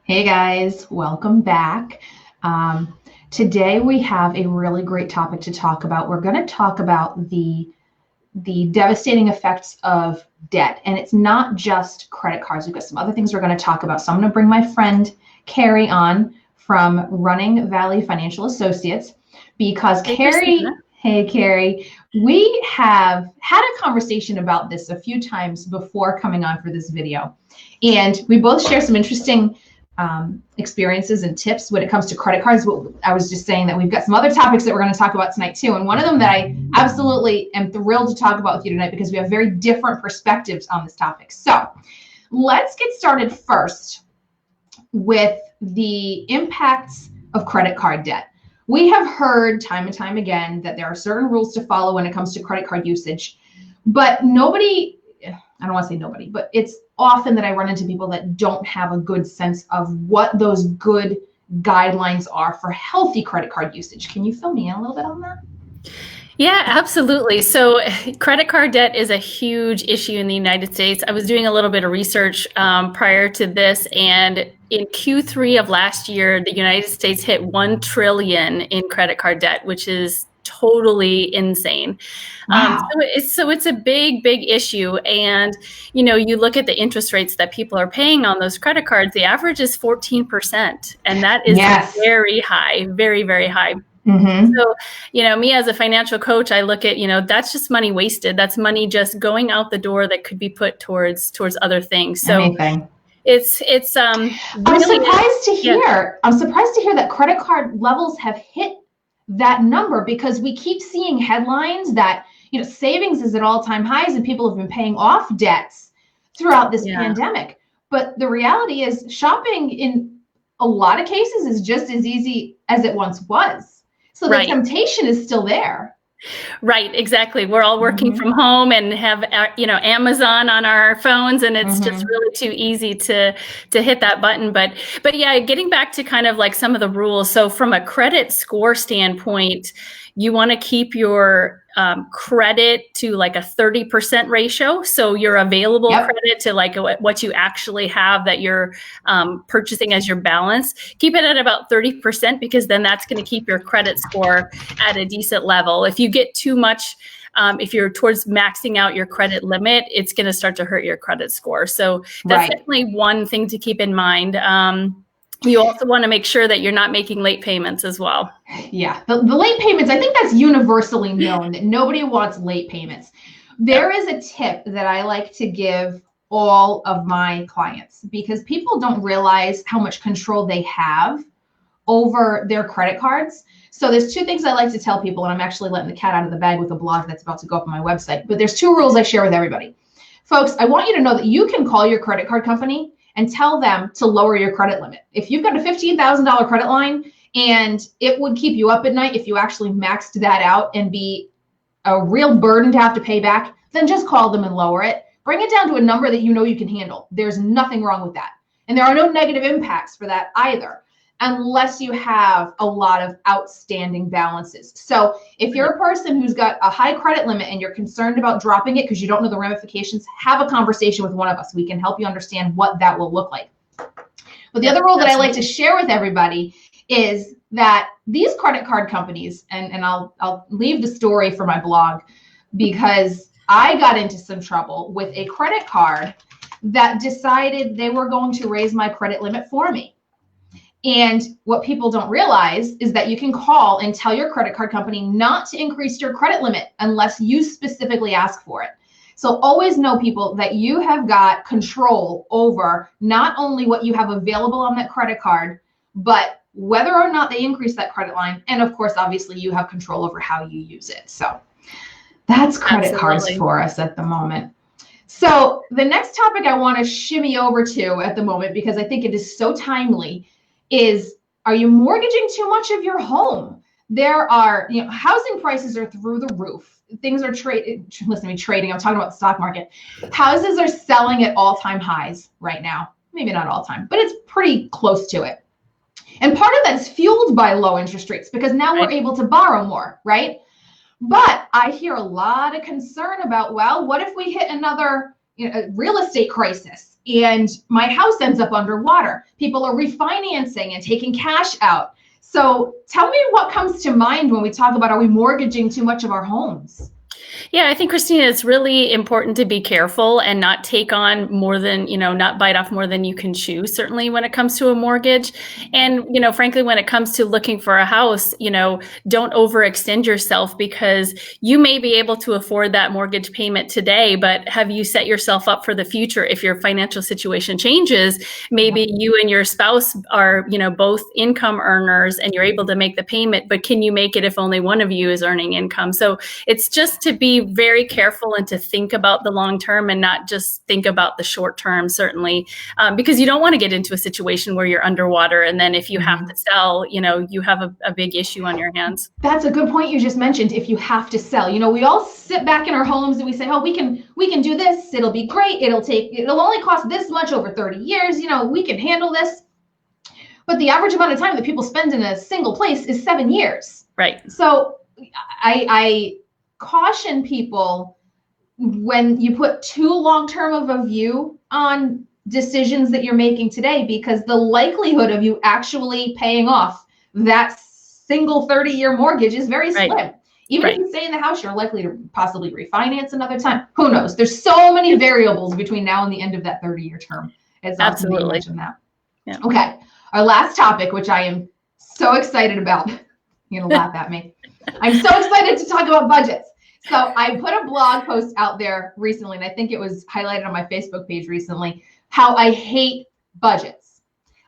Hey guys, welcome back. Today we have a really great topic to talk about. We're going to talk about the devastating effects of debt, and it's not just credit cards. We've got some other things we're going to talk about. So I'm going to bring my friend Carrie on from Running Valley Financial Associates because Hey, Carrie. Christina. Hey Carrie, we have had a conversation about this a few times before coming on for this video, and we both share some interesting experiences and tips when it comes to credit cards. I was just saying that we've got some other topics that we're going to talk about tonight too. And one of them that I absolutely am thrilled to talk about with you tonight because we have very different perspectives on this topic. So let's get started first with the impacts of credit card debt. We have heard time and time again that there are certain rules to follow when it comes to credit card usage, but I don't want to say nobody, but it's often that I run into people that don't have a good sense of what those good guidelines are for healthy credit card usage. Can you fill me in a little bit on that? Yeah, absolutely. So credit card debt is a huge issue in the United States. I was doing a little bit of research prior to this, and in Q3 of last year, the United States hit $1 trillion in credit card debt, which is totally insane. Wow. So it's a big issue. And, you look at the interest rates that people are paying on those credit cards, the average is 14%. And that is very high, very high. Mm-hmm. So, me as a financial coach, I look at, that's just money wasted. That's money just going out the door that could be put towards other things. So Anything. it's I'm surprised to hear. I'm surprised to hear that credit card levels have hit that number because we keep seeing headlines that, savings is at all-time highs and people have been paying off debts throughout this pandemic. But the reality is shopping in a lot of cases is just as easy as it once was. So the temptation is still there. Right, exactly. We're all working from home and have, Amazon on our phones, and it's just really too easy to hit that button. But yeah, getting back to kind of like some of the rules. So from a credit score standpoint, you want to keep your credit to like a 30% ratio. So your available credit to like what you actually have that you're purchasing as your balance, keep it at about 30% because then that's going to keep your credit score at a decent level. If you get too much, if you're towards maxing out your credit limit, it's going to start to hurt your credit score. So that's definitely one thing to keep in mind. You also want to make sure that you're not making late payments as well. Yeah, the late payments, I think that's universally known that nobody wants late payments. There is a tip that I like to give all of my clients because people don't realize how much control they have over their credit cards. So there's two things I like to tell people, and I'm actually letting the cat out of the bag with a blog that's about to go up on my website. But there's two rules I share with everybody. Folks, I want you to know that you can call your credit card company and tell them to lower your credit limit. If you've got a $15,000 credit line and it would keep you up at night if you actually maxed that out and be a real burden to have to pay back, then just call them and lower it. Bring it down to a number that you know you can handle. There's nothing wrong with that. And there are no negative impacts for that either, unless you have a lot of outstanding balances. So if you're a person who's got a high credit limit and you're concerned about dropping it because you don't know the ramifications, have a conversation with one of us. We can help you understand what that will look like. But the other rule that I like to share with everybody is that these credit card companies, and I'll leave the story for my blog because I got into some trouble with a credit card that decided they were going to raise my credit limit for me. And what people don't realize is that you can call and tell your credit card company not to increase your credit limit unless you specifically ask for it. So always know, people, that you have got control over not only what you have available on that credit card, but whether or not they increase that credit line. And of course, obviously, you have control over how you use it. So that's credit cards for us at the moment. So the next topic I want to shimmy over to at the moment, because I think it is so timely, is, are you mortgaging too much of your home? There are, housing prices are through the roof. Things are trading. I'm talking about the stock market. Houses are selling at all-time highs right now. Maybe not all time, but it's pretty close to it. And part of that's fueled by low interest rates because now we're able to borrow more, right? But I hear a lot of concern about, well, what if we hit another a real estate crisis and my house ends up underwater. People are refinancing and taking cash out. So tell me what comes to mind when we talk about, are we mortgaging too much of our homes? Yeah, I think, Christina, it's really important to be careful and not take on more than, not bite off more than you can chew, certainly when it comes to a mortgage. And, frankly, when it comes to looking for a house, don't overextend yourself, because you may be able to afford that mortgage payment today, but have you set yourself up for the future? If your financial situation changes, maybe you and your spouse are, both income earners and you're able to make the payment, but can you make it if only one of you is earning income? So it's just to be very careful and to think about the long term and not just think about the short term, certainly, because you don't want to get into a situation where you're underwater. And then if you have to sell, you have a big issue on your hands. That's a good point you just mentioned. If you have to sell, we all sit back in our homes and we say, oh, we can do this. It'll be great. It'll only cost this much over 30 years. We can handle this. But the average amount of time that people spend in a single place is 7 years. Right. So I caution people when you put too long-term of a view on decisions that you're making today, because the likelihood of you actually paying off that single 30-year mortgage is very slim. Even if you stay in the house, you're likely to possibly refinance another time. Who knows? There's so many variables between now and the end of that 30-year term. It's awesome that you mentioned that. Yeah. Okay. Our last topic, which I am so excited about. You're going to laugh at me. I'm so excited to talk about budgets. So I put a blog post out there recently, and I think it was highlighted on my Facebook page recently, how I hate budgets.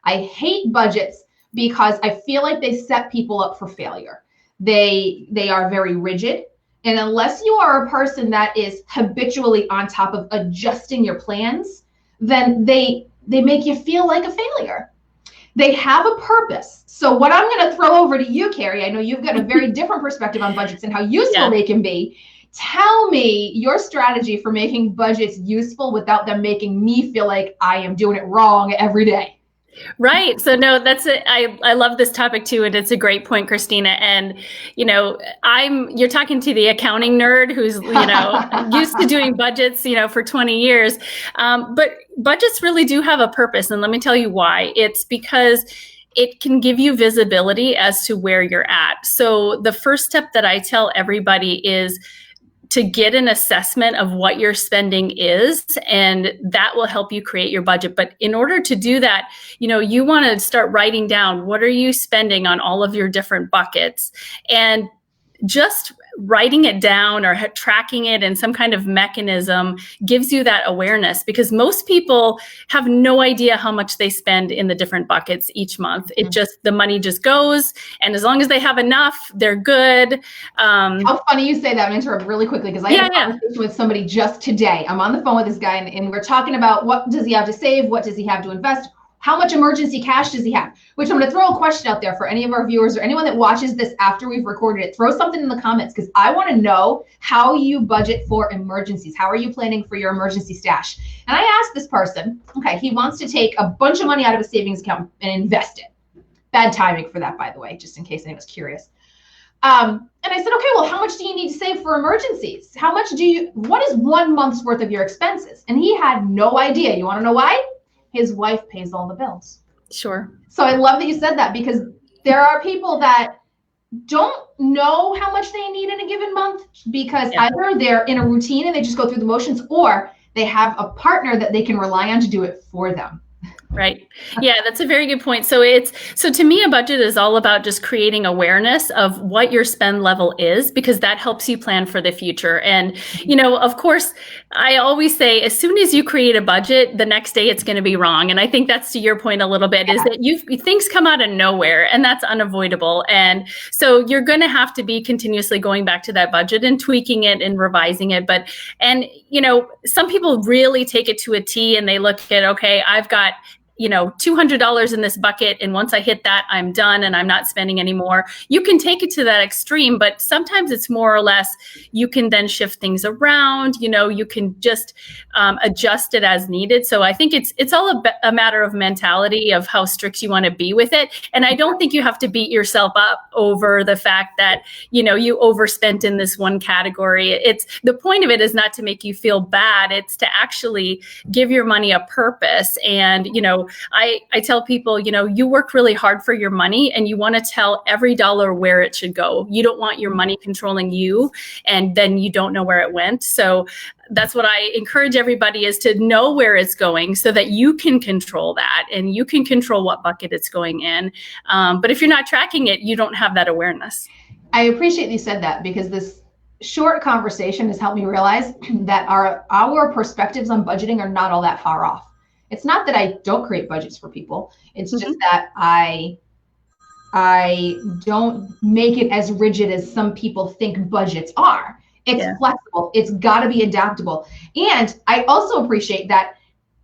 I hate budgets because I feel like they set people up for failure. They are very rigid. And unless you are a person that is habitually on top of adjusting your plans, then they make you feel like a failure. They have a purpose. So what I'm going to throw over to you, Carrie, I know you've got a very different perspective on budgets and how useful they can be. Tell me your strategy for making budgets useful without them making me feel like I am doing it wrong every day. Right. So no, that's it. I love this topic too. And it's a great point, Christina. And, you're talking to the accounting nerd who's, used to doing budgets, for 20 years. But budgets really do have a purpose. And let me tell you why. It's because it can give you visibility as to where you're at. So the first step that I tell everybody is to get an assessment of what your spending is, and that will help you create your budget. But in order to do that, you want to start writing down, what are you spending on all of your different buckets? And just writing it down or tracking it in some kind of mechanism gives you that awareness, because most people have no idea how much they spend in the different buckets each month. The money just goes, and as long as they have enough, they're good. How funny you say that. I'm interrupt really quickly, because I had a conversation with somebody just today. I'm on the phone with this guy, and we're talking about, what does he have to save? What does he have to invest? How much emergency cash does he have? Which I'm going to throw a question out there for any of our viewers or anyone that watches this after we've recorded it. Throw something in the comments, because I want to know how you budget for emergencies. How are you planning for your emergency stash? And I asked this person, okay, he wants to take a bunch of money out of his savings account and invest it. Bad timing for that, by the way, just in case anyone's curious. And I said, okay, well, how much do you need to save for emergencies? What is 1 month's worth of your expenses? And he had no idea. You want to know why? His wife pays all the bills. Sure. So I love that you said that, because there are people that don't know how much they need in a given month, because either they're in a routine and they just go through the motions, or they have a partner that they can rely on to do it for them. Right. Yeah, that's a very good point. So to me, a budget is all about just creating awareness of what your spend level is, because that helps you plan for the future. And, of course, I always say, as soon as you create a budget, the next day it's going to be wrong. And I think that's to your point a little bit, is that things come out of nowhere, and that's unavoidable. And so you're going to have to be continuously going back to that budget and tweaking it and revising it. Some people really take it to a T, and they look at, okay, I've got $200 in this bucket, and once I hit that, I'm done and I'm not spending anymore. You can take it to that extreme, but sometimes it's more or less, you can then shift things around, you can just adjust it as needed. So I think it's all a matter of mentality of how strict you want to be with it. And I don't think you have to beat yourself up over the fact that, you overspent in this one category. It's the point of it is not to make you feel bad. It's to actually give your money a purpose. And, I tell people, you work really hard for your money and you want to tell every dollar where it should go. You don't want your money controlling you and then you don't know where it went. So that's what I encourage everybody is to know where it's going so that you can control that and you can control what bucket it's going in. But if you're not tracking it, you don't have that awareness. I appreciate you said that, because this short conversation has helped me realize that our perspectives on budgeting are not all that far off. It's not that I don't create budgets for people. It's just that I don't make it as rigid as some people think budgets are. It's flexible. It's got to be adaptable. And I also appreciate that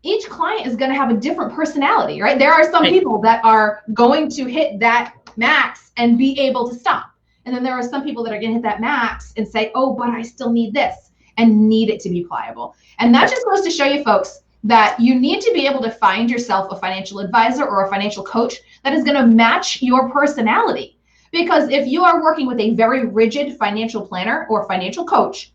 each client is going to have a different personality, right? There are some people that are going to hit that max and be able to stop. And then there are some people that are going to hit that max and say, oh, but I still need this, and need it to be pliable. And that just goes to show you folks that you need to be able to find yourself a financial advisor or a financial coach that is going to match your personality. Because if you are working with a very rigid financial planner or financial coach,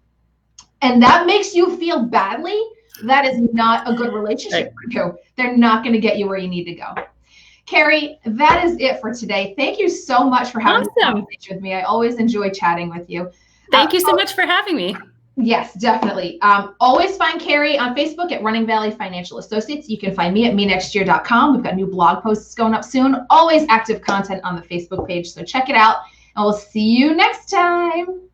and that makes you feel badly, that is not a good relationship for you. They're not going to get you where you need to go. Carrie, that is it for today. Thank you so much for having this conversation with me. I always enjoy chatting with you. Thank you so much for having me. Yes, definitely. Always find Carrie on Facebook at Running Valley Financial Associates. You can find me at menextyear.com. We've got new blog posts going up soon. Always active content on the Facebook page, so check it out. And we'll see you next time.